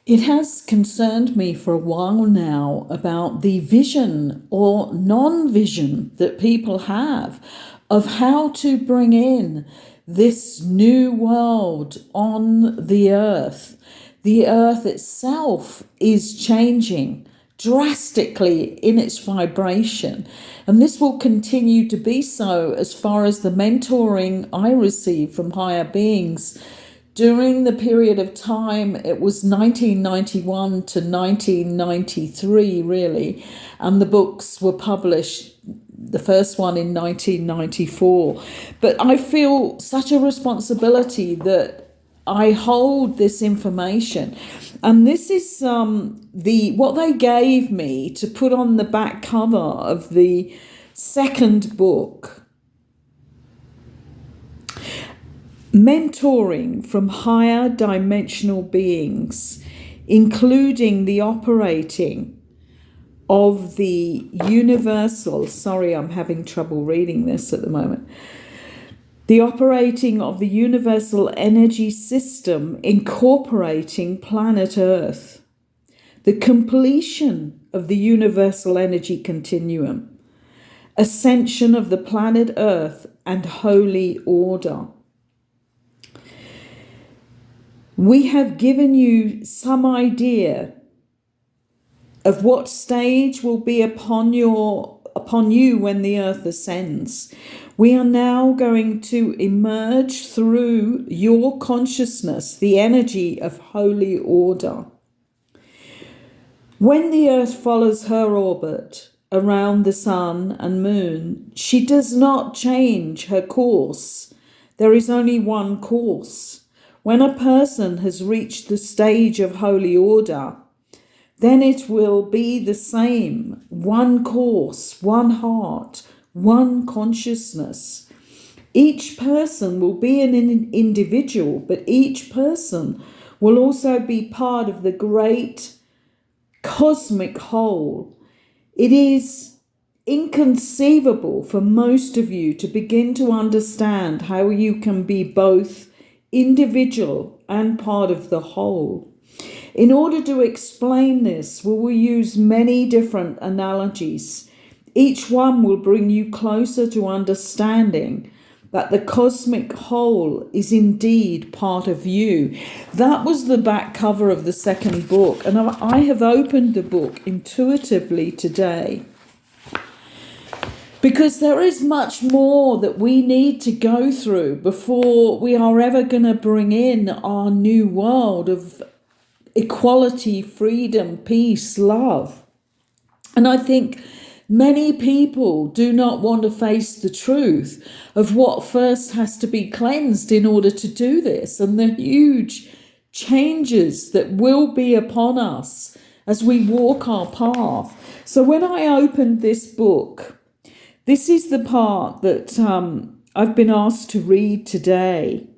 It has concerned me for a while now about the vision or non-vision that people have of how to bring in this new world on the earth. The earth itself is changing drastically in its vibration, and this will continue to be so as far as the mentoring I receive from higher beings during the period of time. It was 1991 to 1993, really, and the books were published, the first one in 1994. But I feel such a responsibility that I hold this information, and this is the what they gave me to put on the back cover of the second book. Mentoring from higher dimensional beings, including the operating of the universal, sorry, I'm having trouble reading this at the moment, the operating of the universal energy system incorporating planet Earth, the completion of the universal energy continuum, ascension of the planet Earth and holy order. We have given you some idea of what stage will be upon you when the earth ascends. We are now going to emerge through your consciousness, the energy of holy order. When the earth follows her orbit around the sun and moon, she does not change her course. There is only one course. When a person has reached the stage of holy order, then it will be the same, one course, one heart, one consciousness. Each person will be an individual, but each person will also be part of the great cosmic whole. It is inconceivable for most of you to begin to understand how you can be both individual and part of the whole. In order to explain this, we will use many different analogies. Each one will bring you closer to understanding that the cosmic whole is indeed part of you. That was the back cover of the second book, and I have opened the book intuitively today, because there is much more that we need to go through before we are ever going to bring in our new world of equality, freedom, peace, love. And I think many people do not want to face the truth of what first has to be cleansed in order to do this, and the huge changes that will be upon us as we walk our path. So when I opened this book, this is the part that I've been asked to read today.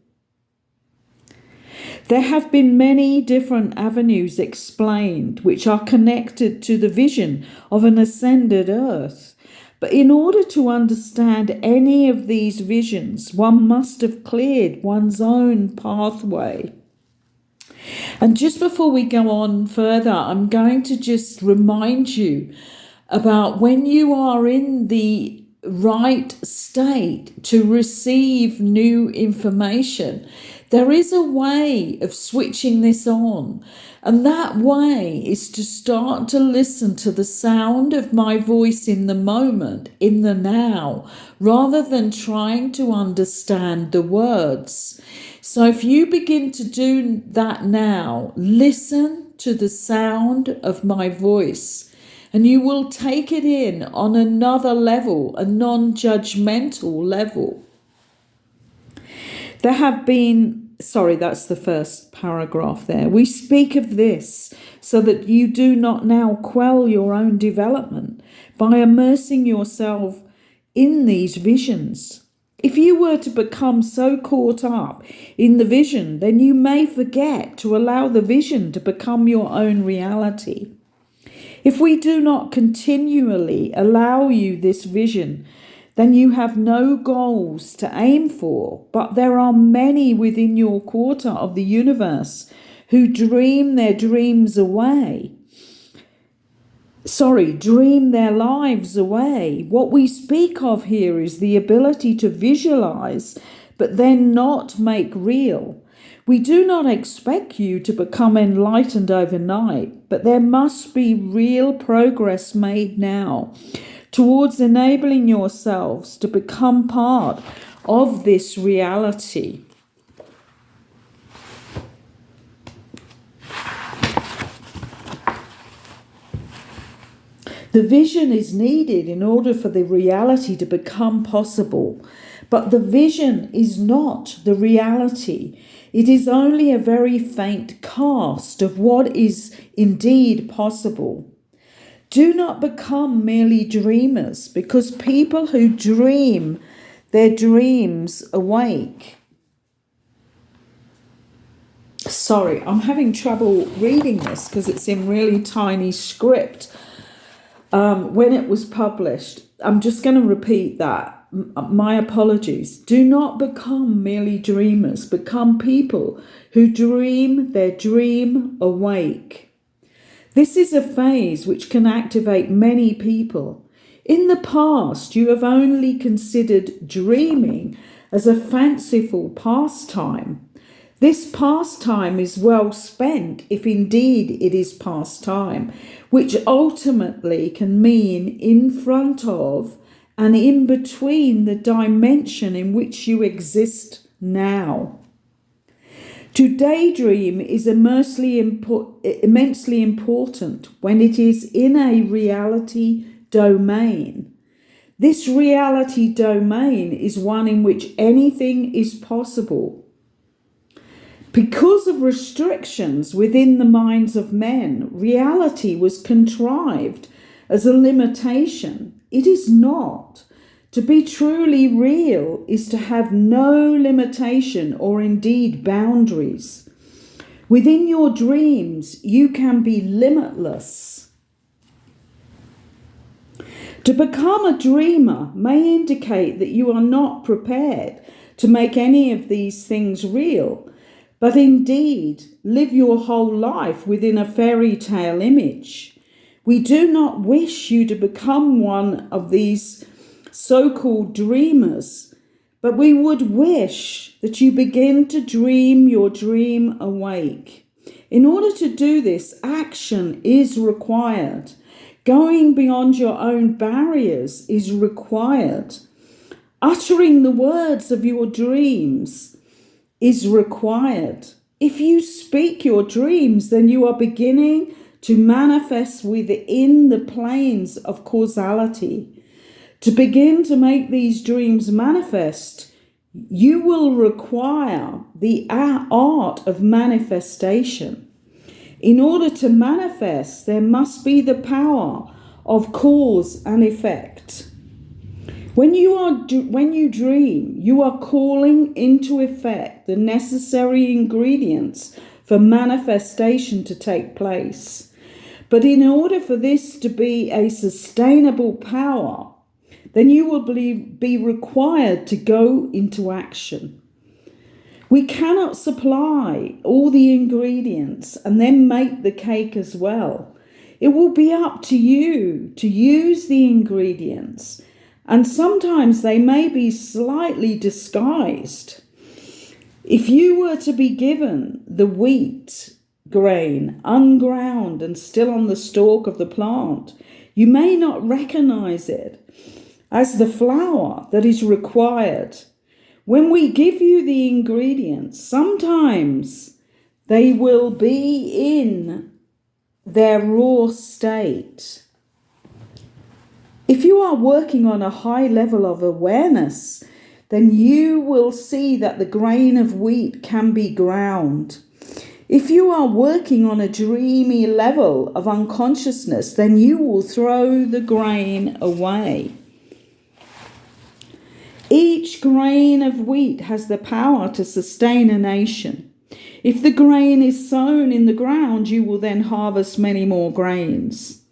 There have been many different avenues explained which are connected to the vision of an ascended earth. But in order to understand any of these visions, one must have cleared one's own pathway. And just before we go on further, I'm going to just remind you about when you are in the right state to receive new information, there is a way of switching this on. And that way is to start to listen to the sound of my voice in the moment, in the now, rather than trying to understand the words. So if you begin to do that now, listen to the sound of my voice, and you will take it in on another level, a non-judgmental level. There have been, sorry, that's the first paragraph there. We speak of this so that you do not now quell your own development by immersing yourself in these visions. If you were to become so caught up in the vision, then you may forget to allow the vision to become your own reality. If we do not continually allow you this vision, then you have no goals to aim for, but there are many within your quarter of the universe who dream their dreams away. Dream their lives away. What we speak of here is the ability to visualize, but then not make real. We do not expect you to become enlightened overnight, but there must be real progress made now towards enabling yourselves to become part of this reality. The vision is needed in order for the reality to become possible, but the vision is not the reality. It is only a very faint cast of what is indeed possible. Do not become merely dreamers, because people who dream their dreams awake. Sorry, I'm having trouble reading this because it's in really tiny script. When it was published, I'm just going to repeat that. My apologies. Do not become merely dreamers. Become people who dream their dream awake. This is a phase which can activate many people. In the past, you have only considered dreaming as a fanciful pastime. This pastime is well spent if indeed it is pastime, which ultimately can mean in front of and in between the dimension in which you exist now. To daydream is immensely important when it is in a reality domain. This reality domain is one in which anything is possible. Because of restrictions within the minds of men, reality was contrived as a limitation. It is not. To be truly real is to have no limitation or indeed boundaries. Within your dreams, you can be limitless. To become a dreamer may indicate that you are not prepared to make any of these things real, but indeed live your whole life within a fairy tale image. We do not wish you to become one of these so-called dreamers, but we would wish that you begin to dream your dream awake. In order to do this, action is required. Going beyond your own barriers is required. Uttering the words of your dreams is required. If you speak your dreams, then you are beginning to manifest within the planes of causality. To begin to make these dreams manifest, you will require the art of manifestation. In order to manifest, there must be the power of cause and effect. When you dream, you are calling into effect the necessary ingredients for manifestation to take place. But in order for this to be a sustainable power, then you will be required to go into action. We cannot supply all the ingredients and then make the cake as well. It will be up to you to use the ingredients, and sometimes they may be slightly disguised. If you were to be given the wheat grain unground and still on the stalk of the plant, you may not recognize it as the flour that is required. When we give you the ingredients, sometimes they will be in their raw state. If you are working on a high level of awareness, then you will see that the grain of wheat can be ground. If you are working on a dreamy level of unconsciousness, then you will throw the grain away. Each grain of wheat has the power to sustain a nation. If the grain is sown in the ground, you will then harvest many more grains.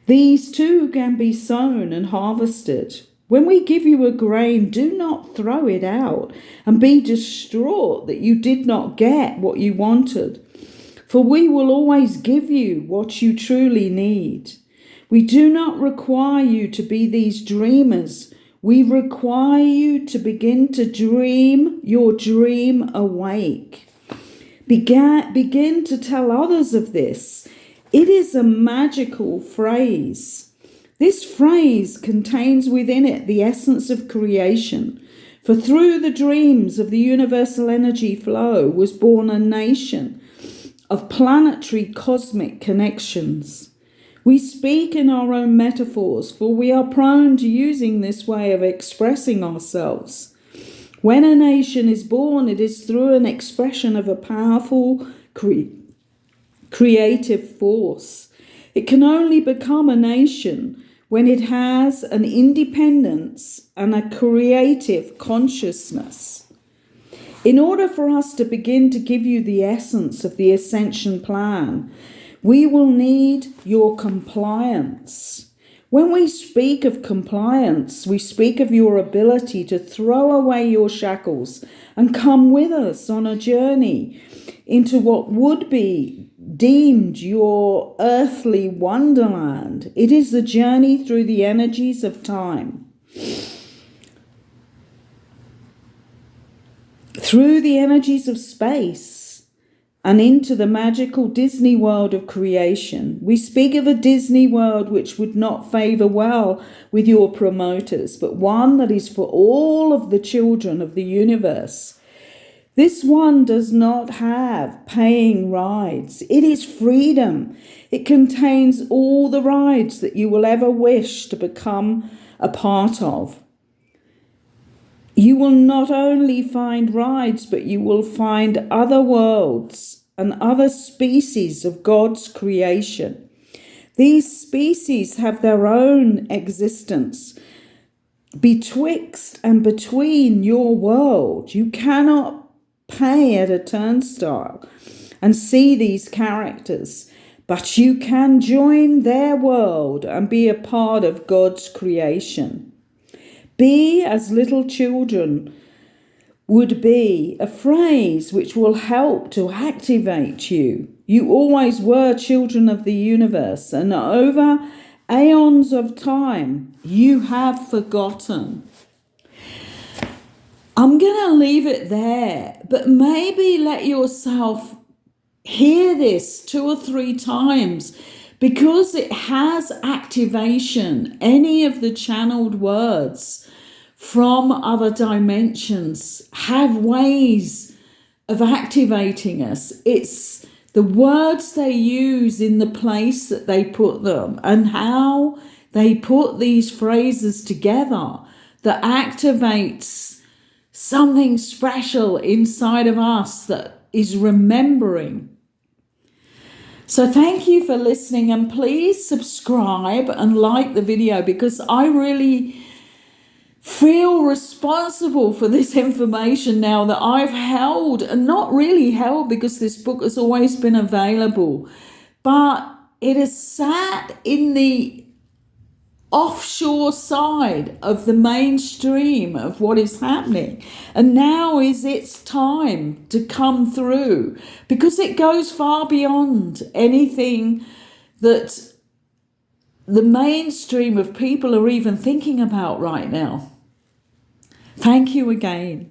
These too can be sown and harvested. When we give you a grain, do not throw it out and be distraught that you did not get what you wanted. for we will always give you what you truly need. We do not require you to be these dreamers. We require you to begin to dream your dream awake. Begin to tell others of this. It is a magical phrase. This phrase contains within it the essence of creation. For through the dreams of the universal energy flow was born a nation of planetary cosmic connections. We speak in our own metaphors, for we are prone to using this way of expressing ourselves. When a nation is born, it is through an expression of a powerful creative force. It can only become a nation when it has an independence and a creative consciousness. In order for us to begin to give you the essence of the ascension plan, we will need your compliance. When we speak of compliance, we speak of your ability to throw away your shackles and come with us on a journey into what would be deemed your earthly wonderland. It is the journey through the energies of time, through the energies of space, and into the magical Disney world of creation. We speak of a Disney world which would not favour well with your promoters, but one that is for all of the children of the universe. This one does not have paying rides. It is freedom. It contains all the rides that you will ever wish to become a part of. You will not only find rides, but you will find other worlds and other species of God's creation. These species have their own existence betwixt and between your world. You cannot pay at a turnstile and see these characters, but you can join their world and be a part of God's creation. Be as little children would be, a phrase which will help to activate you. You always were children of the universe, and over aeons of time, you have forgotten. I'm going to leave it there, but maybe let yourself hear this 2 or 3 times, because it has activation. Any of the channeled words from other dimensions have ways of activating us. It's the words they use in the place that they put them and how they put these phrases together that activates something special inside of us that is remembering. So thank you for listening, and please subscribe and like the video, because I really feel responsible for this information now that I've held, and not really held because this book has always been available, but it has sat in the offshore side of the mainstream of what is happening, and now is its time to come through, because it goes far beyond anything that the mainstream of people are even thinking about right now. Thank you again.